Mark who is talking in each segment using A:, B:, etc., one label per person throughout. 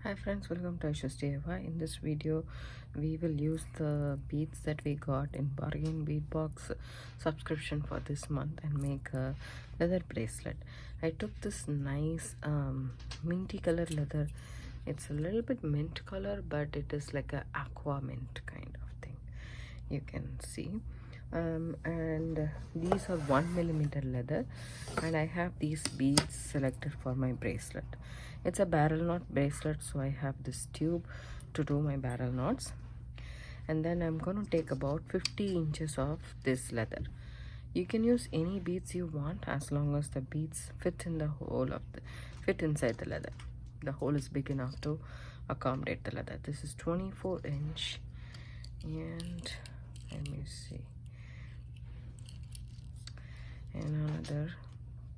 A: Hi friends, welcome to Aishusdiy. In this video, we will use the beads that we got in Bargain Bead Box subscription for this month and make a leather bracelet. I took this nice minty color leather. It's a little bit mint color, but it is like a aqua mint kind of thing. You can see. And these are 1mm leather, and I have these beads selected for my bracelet. It's a barrel knot bracelet, so I have this tube to do my barrel knots. And then I'm going to take about 50 inches of this leather. You can use any beads you want as long as the beads fit in the hole of the fit inside the leather. The hole is big enough to accommodate the leather. This is 24 inch, and let me see, and another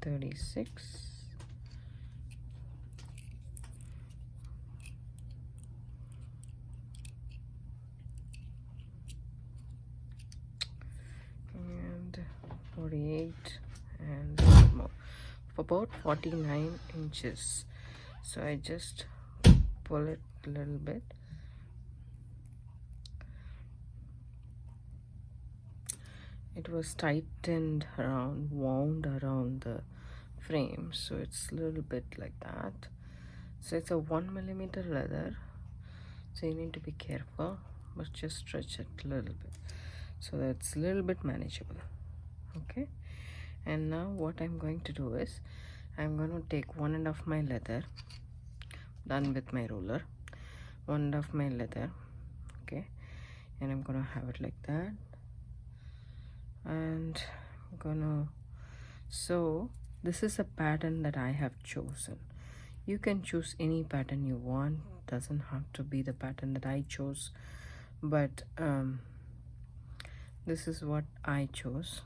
A: 36, and 48, and more, about 49 inches. So I just pull it a little bit. It was tightened around, wound around the frame, so it's a little bit like that. So it's a 1mm leather, so you need to be careful, but just stretch it a little bit so that's a little bit manageable. Okay, and now what I'm going to do is I'm going to take one end of my leather, done with my ruler, one end of my leather, okay, and I'm gonna have it like that, and I'm gonna, so this is a pattern that I have chosen. You can choose any pattern you want, doesn't have to be the pattern that I chose, but this is what I chose.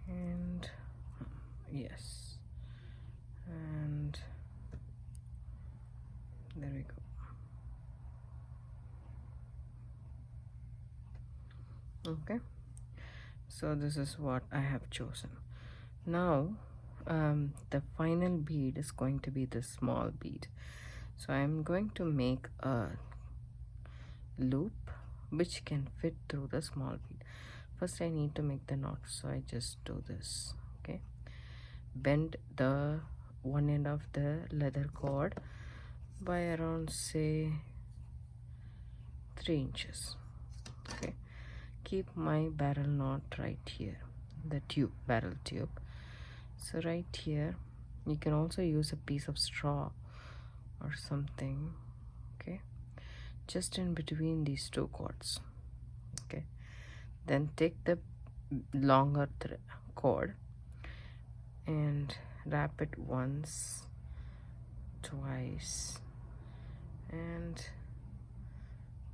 A: And yes, and there we go. Okay, so this is what I have chosen. Now the final bead is going to be the small bead, so I'm going to make a loop which can fit through the small bead. First I need to make the knot, so I just do this. Okay, bend the one end of the leather cord by around, say, 3 inches. Okay, keep my barrel knot right here, the tube, barrel tube. So right here, you can also use a piece of straw or something, okay, just in between these two cords. Okay, then take the longer cord and wrap it once, twice, and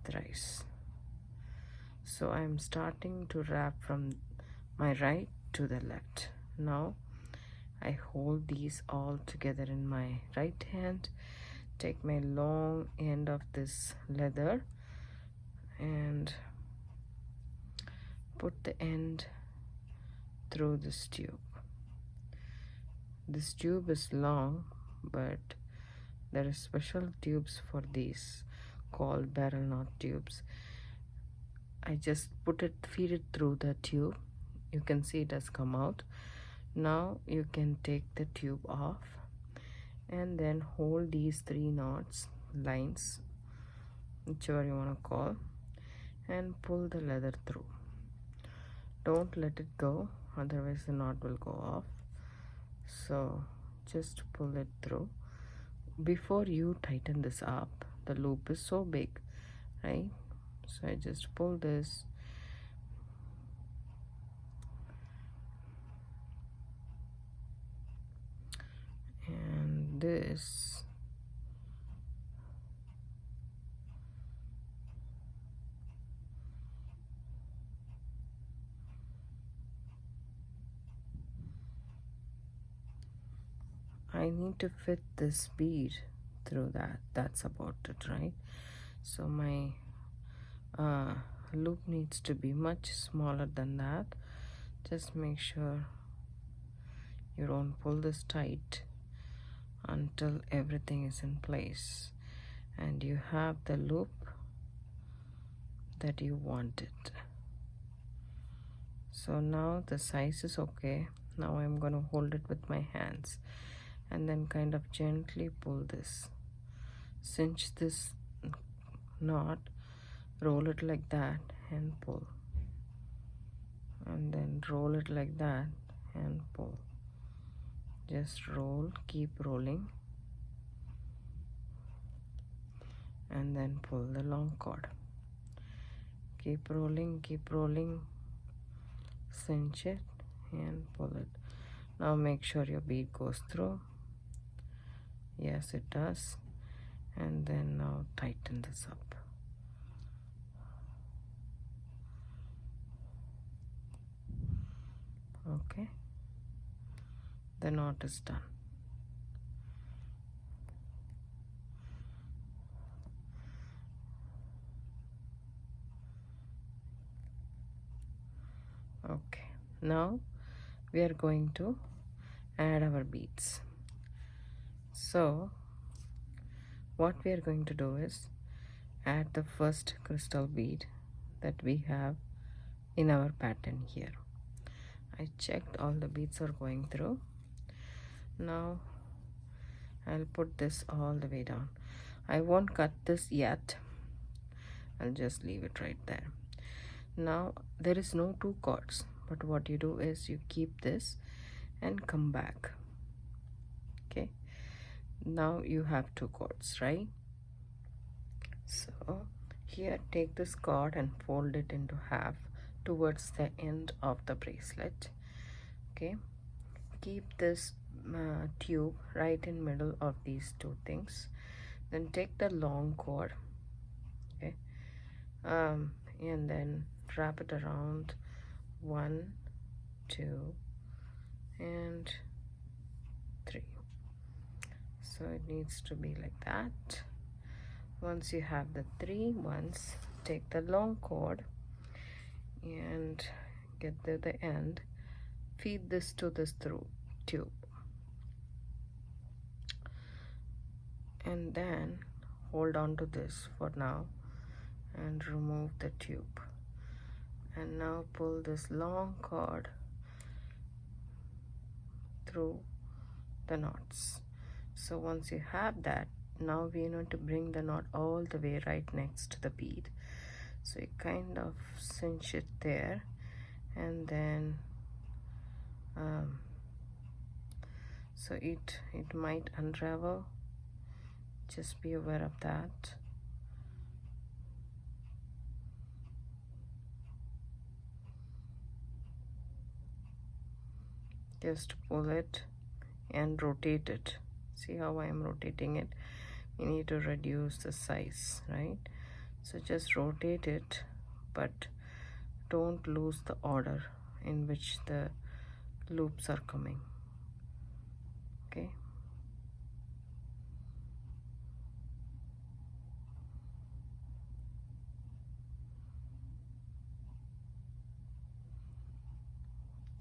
A: thrice. So I'm starting to wrap from my right to the left. Now I hold these all together in my right hand, take my long end of this leather and put the end through this tube. This tube is long, but there are special tubes for these called barrel knot tubes. I just feed it through the tube. You can see it has come out. Now you can take the tube off and then hold these 3 knots, lines, whichever you want to call, and pull the leather through. Don't let it go, otherwise the knot will go off. So just pull it through. Before you tighten this up, the loop is so big, right? So I just pull this, and this, I need to fit this bead through that. That's about it, right? So my loop needs to be much smaller than that. Just make sure you don't pull this tight, until everything is in place and you have the loop that you wanted. So now the size is okay. Now I'm going to hold it with my hands and then kind of gently pull this, cinch this knot, roll it like that and pull, and then roll it like that and pull. Just roll, keep rolling, and then pull the long cord. Keep rolling, cinch it and pull it. Now make sure your bead goes through. Yes, it does. And then now tighten this up. Okay, the knot is done. Okay, now we are going to add our beads. So what we are going to do is add the first crystal bead that we have in our pattern here. I checked all the beads are going through. Now I'll put this all the way down. I won't cut this yet. I'll just leave it right there. Now there is no two cords, but what you do is you keep this and come back. Okay, now you have two cords, right? So here, take this cord and fold it into half towards the end of the bracelet. Okay, keep this tube right in middle of these two things. Then take the long cord, okay, and then wrap it around 1, 2, and 3. So it needs to be like that. Once you have the 3 ones, take the long cord and get to the end, feed this to this tube, and then hold on to this for now and remove the tube, and now pull this long cord through the knots. So once you have that, now we need to bring the knot all the way right next to the bead. So you kind of cinch it there, and then so it might unravel. Just be aware of that. Just pull it and rotate it. See how I am rotating it? We need to reduce the size, right? So just rotate it, but don't lose the order in which the loops are coming. Okay,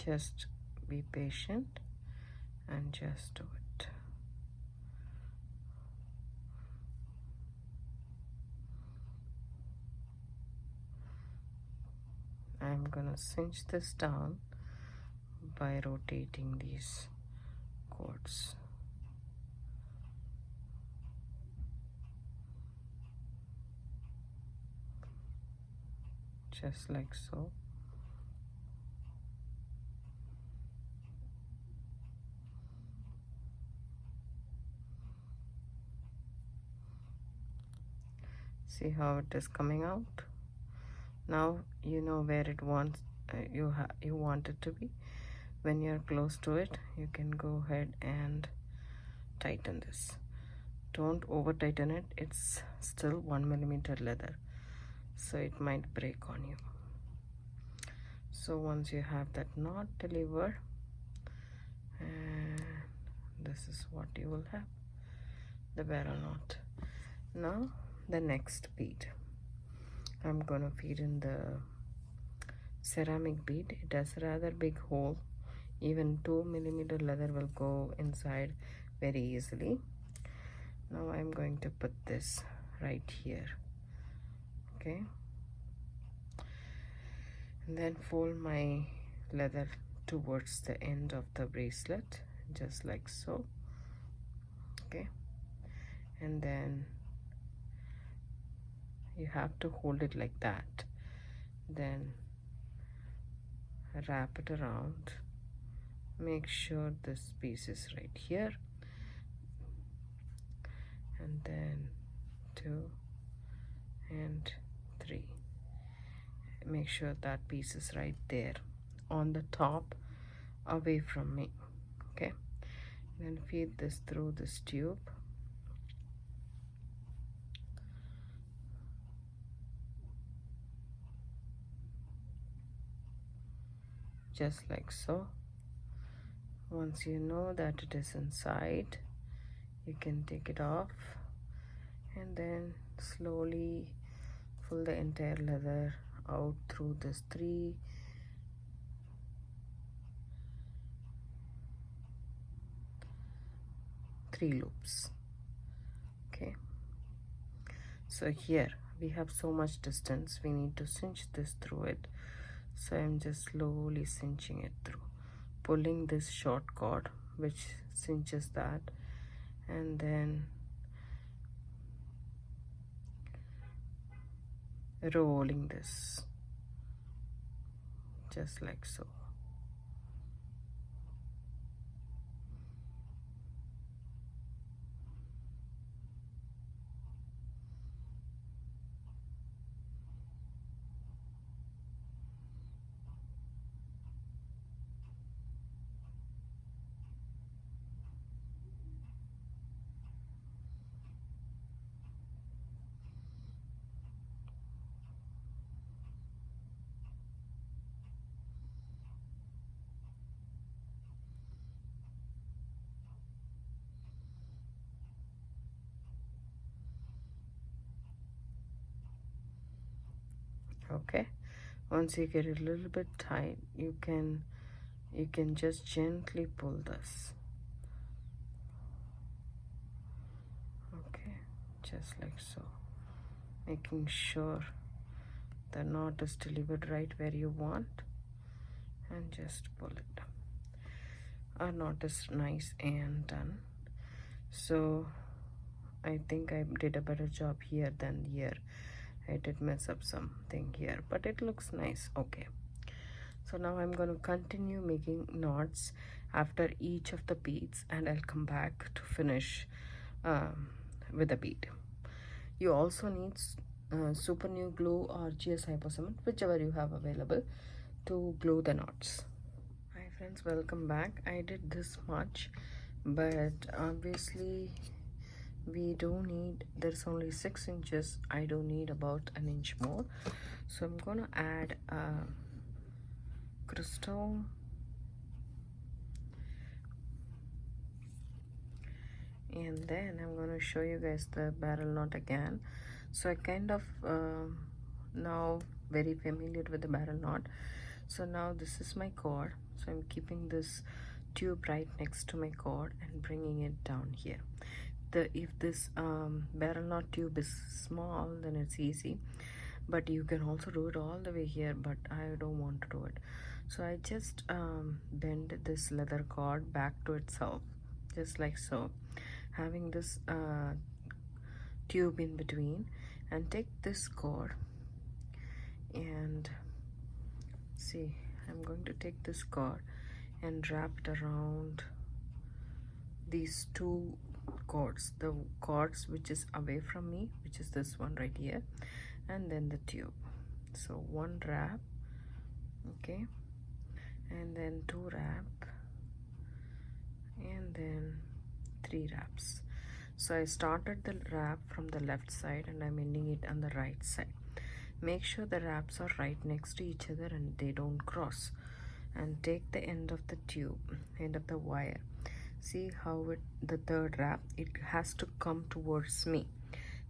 A: just be patient and just do it. I'm gonna cinch this down by rotating these cords. Just like so. See how it is coming out? Now you know where it wants you want it to be. When you're close to it, you can go ahead and tighten this. Don't over tighten it. It's still 1 millimeter leather, so it might break on you. So once you have that knot delivered, and this is what you will have, the barrel knot. Now the next bead, I'm gonna feed in the ceramic bead. It has a rather big hole. Even 2 millimeter leather will go inside very easily. Now I'm going to put this right here. Okay, and then fold my leather towards the end of the bracelet, just like so. Okay, and then you have to hold it like that, then wrap it around. Make sure this piece is right here, and then 2 and 3. Make sure that piece is right there on the top, away from me. Okay, then feed this through this tube. Just like so. Once you know that it is inside, you can take it off and then slowly pull the entire leather out through this three loops. Okay, so here we have so much distance, we need to cinch this through it. So I'm just slowly cinching it through, pulling this short cord which cinches that, and then rolling this just like so. Okay, once you get it a little bit tight, you can just gently pull this. Okay, just like so, making sure the knot is delivered right where you want, and just pull it. Our knot is nice and done. So I think I did a better job here than here. I did mess up something here, but it looks nice. Okay, so now I'm going to continue making knots after each of the beads, and I'll come back to finish with the bead. You also need super glue glue or GS Hypo Cement, whichever you have available, to glue the knots. Hi friends, welcome back. I did this much, but obviously we don't need, there's only 6 inches. I don't need about an inch more, so I'm gonna add crystal, and then I'm going to show you guys the barrel knot again. So I kind of now very familiar with the barrel knot. So now this is my cord, so I'm keeping this tube right next to my cord and bringing it down here. If this barrel knot tube is small, then it's easy, but you can also do it all the way here, but I don't want to do it. So I just bend this leather cord back to itself, just like so, having this tube in between, and take this cord and see, I'm going to take this cord and wrap it around these 2 cords, the cords which is away from me, which is this one right here, and then the tube. So 1 wrap, okay, and then 2 wrap, and then 3 wraps. So I started the wrap from the left side and I'm ending it on the right side. Make sure the wraps are right next to each other and they don't cross, and take the end of the tube, end of the wire. See how the 3rd wrap, it has to come towards me.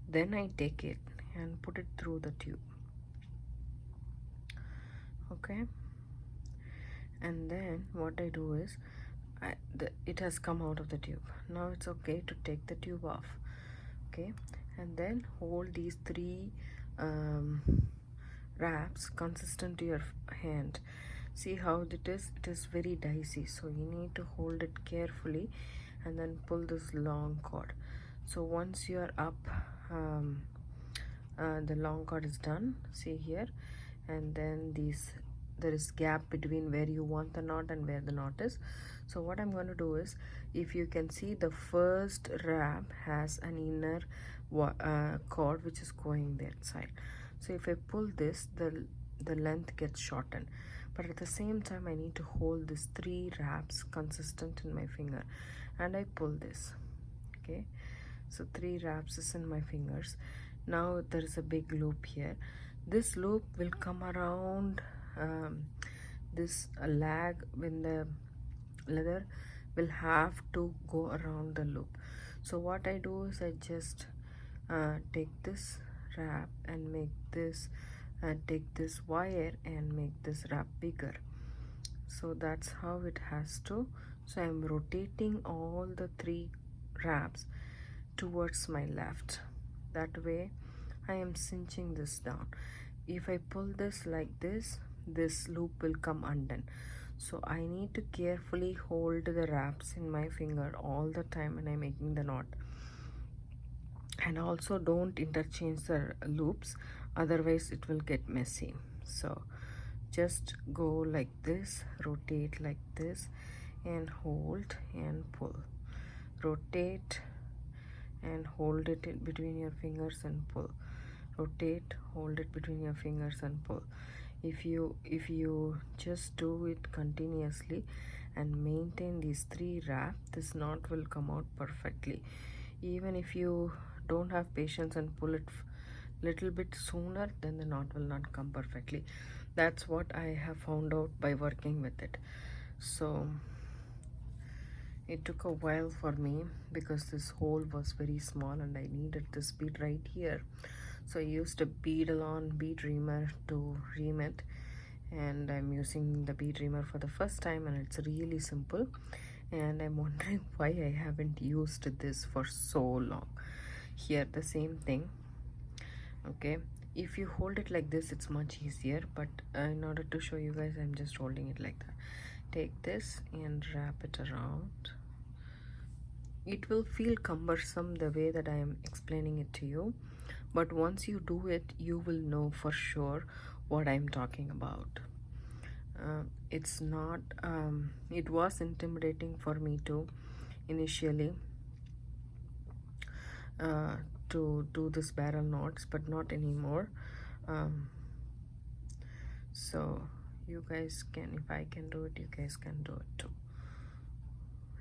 A: Then I take it and put it through the tube. Okay, and then what I do is it has come out of the tube. Now it's okay to take the tube off. Okay, and then hold these three wraps consistent to your hand. See how it is very dicey, so you need to hold it carefully and then pull this long cord. So once you are up, the long cord is done, see here, and then there is gap between where you want the knot and where the knot is. So what I'm going to do is, if you can see, the first wrap has an inner cord which is going that side. So if I pull this, the length gets shortened, but at the same time I need to hold these three wraps consistent in my finger, and I pull this. Okay, so three wraps is in my fingers. Now there is a big loop here. This loop will come around this lag when the leather will have to go around the loop. So what I do is I just take this wrap and make this take this wire and make this wrap bigger. So that's how it has to. So I'm rotating all the three wraps towards my left. That way I am cinching this down. If I pull this like this loop will come undone. So I need to carefully hold the wraps in my finger all the time when I'm making the knot. And also don't interchange the loops, otherwise it will get messy. So just go like this, rotate like this, and hold and pull. Rotate and hold it in between your fingers and pull. Rotate, hold it between your fingers and pull. If you just do it continuously and maintain these three wraps, this knot will come out perfectly. Even if you don't have patience and pull it little bit sooner, then the knot will not come perfectly. That's what I have found out by working with it. So it took a while for me because this hole was very small and I needed this bead right here. So I used a bead-along bead reamer to ream it, and I'm using the bead reamer for the first time, and it's really simple. And I'm wondering why I haven't used this for so long. Here the same thing. Okay, if you hold it like this, it's much easier, but in order to show you guys, I'm just holding it like that. Take this and wrap it around. It will feel cumbersome the way that I am explaining it to you, but once you do it, you will know for sure what I'm talking about. It's not it was intimidating for me too initially to do this barrel knots, but not anymore. So you guys can, if I can do it, you guys can do it too.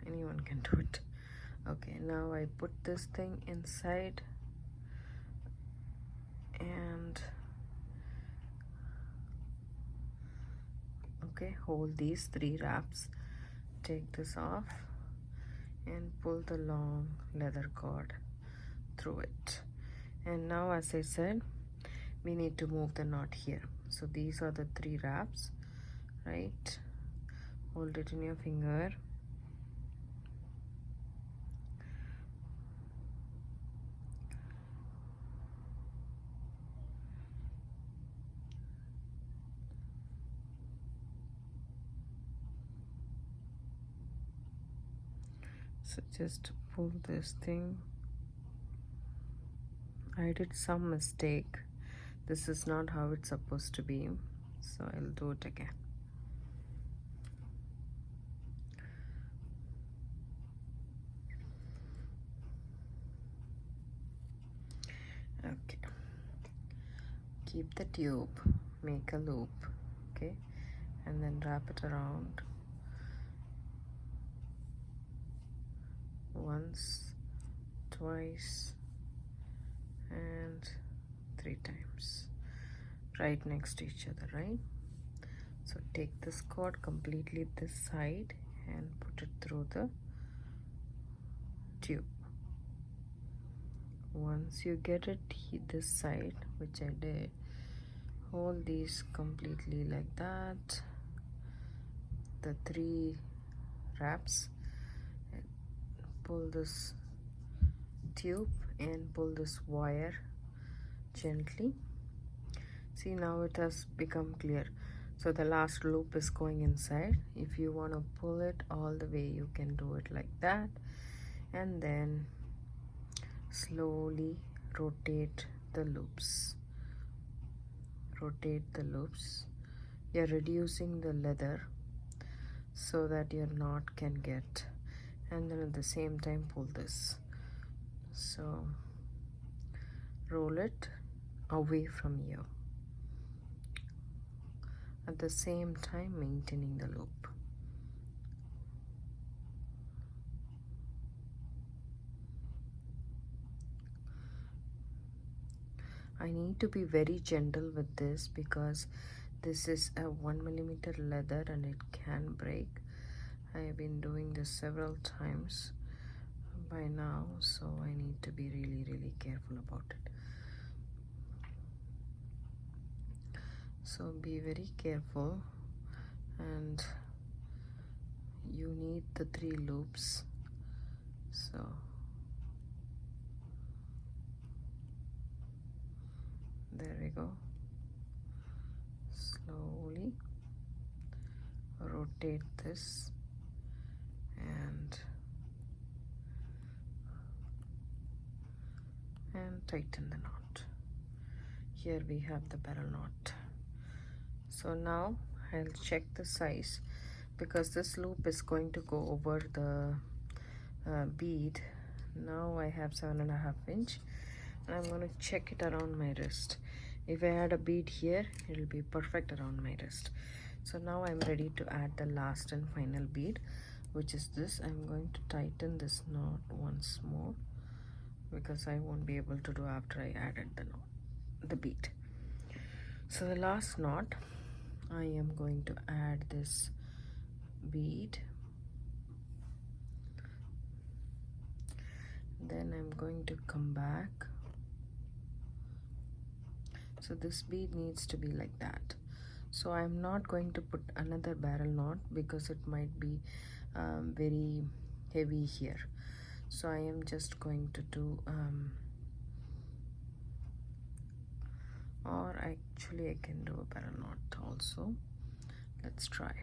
A: Anyone can do it. Okay, now I put this thing inside and okay, hold these three wraps, take this off and pull the long leather cord through it. And now, as I said, we need to move the knot here. So these are the three wraps, right? Hold it in your finger. So just pull this thing. I did some mistake. This is not how it's supposed to be, so I'll do it again. Okay, keep the tube, make a loop, okay, and then wrap it around once, twice, and 3 times, right next to each other, right? So take this cord completely this side and put it through the tube. Once you get it this side, which I did, hold these completely like that, the 3 wraps, pull this tube and pull this wire gently. See, now it has become clear. So the last loop is going inside. If you want to pull it all the way, you can do it like that, and then slowly rotate the loops. Rotate the loops. You're reducing the leather so that your knot can get, and then at the same time pull this. So roll it away from you, at the same time maintaining the loop. I need to be very gentle with this because this is a 1mm leather and it can break. I have been doing this several times by now, so I need to be really careful about it. So be very careful, and you need the 3 loops. So there we go. Slowly rotate this and tighten the knot. Here we have the barrel knot. So now I'll check the size, because this loop is going to go over the bead. Now I have 7.5 inch, and I'm going to check it around my wrist. If I had a bead here, it'll be perfect around my wrist. So now I'm ready to add the last and final bead, which is this. I'm going to tighten this knot once more, because I won't be able to do after I added the bead. So the last knot, I am going to add this bead. Then I'm going to come back. So this bead needs to be like that. So I'm not going to put another barrel knot because it might be very heavy here. So I am just going to do or actually I can do a barrel knot also. Let's try.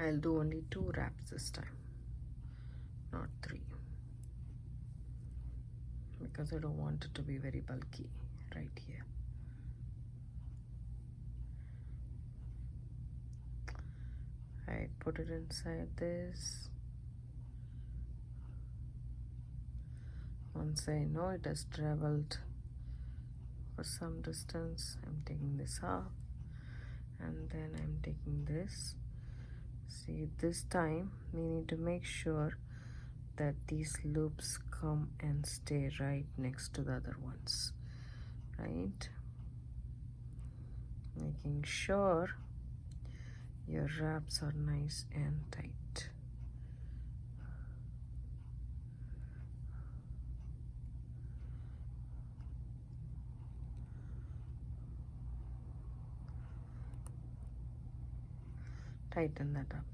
A: I'll do only 2 wraps this time, not 3, because I don't want it to be very bulky right here. I put it inside this. Once I know it has traveled for some distance, I'm taking this off, and then I'm taking this. See, this time we need to make sure that these loops come and stay right next to the other ones, right? Making sure your wraps are nice and tight. Tighten that up.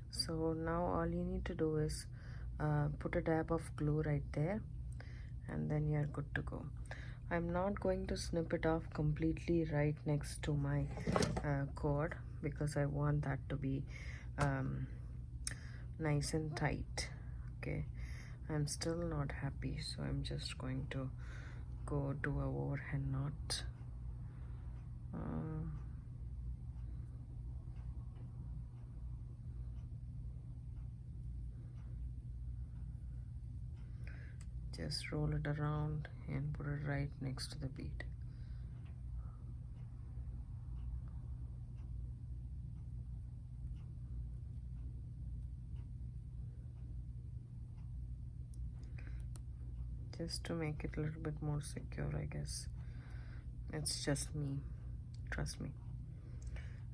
A: So now all you need to do is put a dab of glue right there, and then you're good to go. I'm not going to snip it off completely right next to my cord, because I want that to be nice and tight. Okay, I'm still not happy, so I'm just going to go do a overhand knot. Just roll it around and put it right next to the bead. Just to make it a little bit more secure, I guess. It's just me, trust me.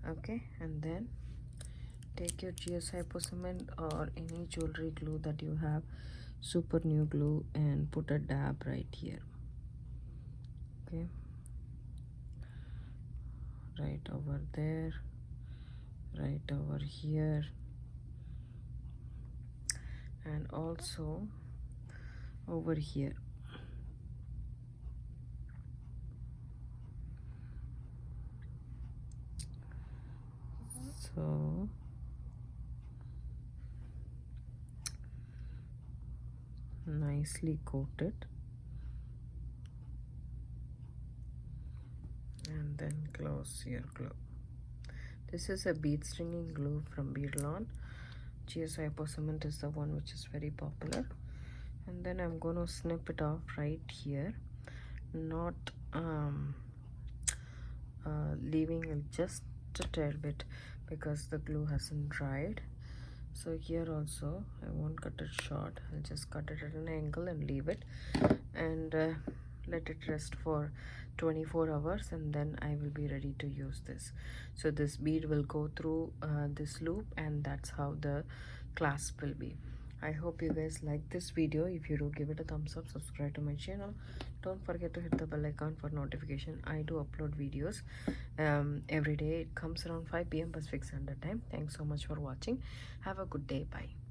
A: Okay, and then take your GS Hypo cement or any jewelry glue that you have, super new glue, and put a dab right here. Okay, right over there, right over here, and also over here. So nicely coated, and then close your glue. This is a bead stringing glue from Beadlon. GS Hypo Cement is the one which is very popular. And then I'm going to snip it off right here, not leaving it just a tad bit because the glue hasn't dried. So here also I won't cut it short, I'll just cut it at an angle and leave it, and let it rest for 24 hours, and then I will be ready to use this. So this bead will go through this loop, and that's how the clasp will be. I hope you guys like this video. If you do, give it a thumbs up, subscribe to my channel, don't forget to hit the bell icon for notification. I do upload videos every day. It comes around 5 p.m. Pacific Standard Time. Thanks so much for watching. Have a good day. Bye.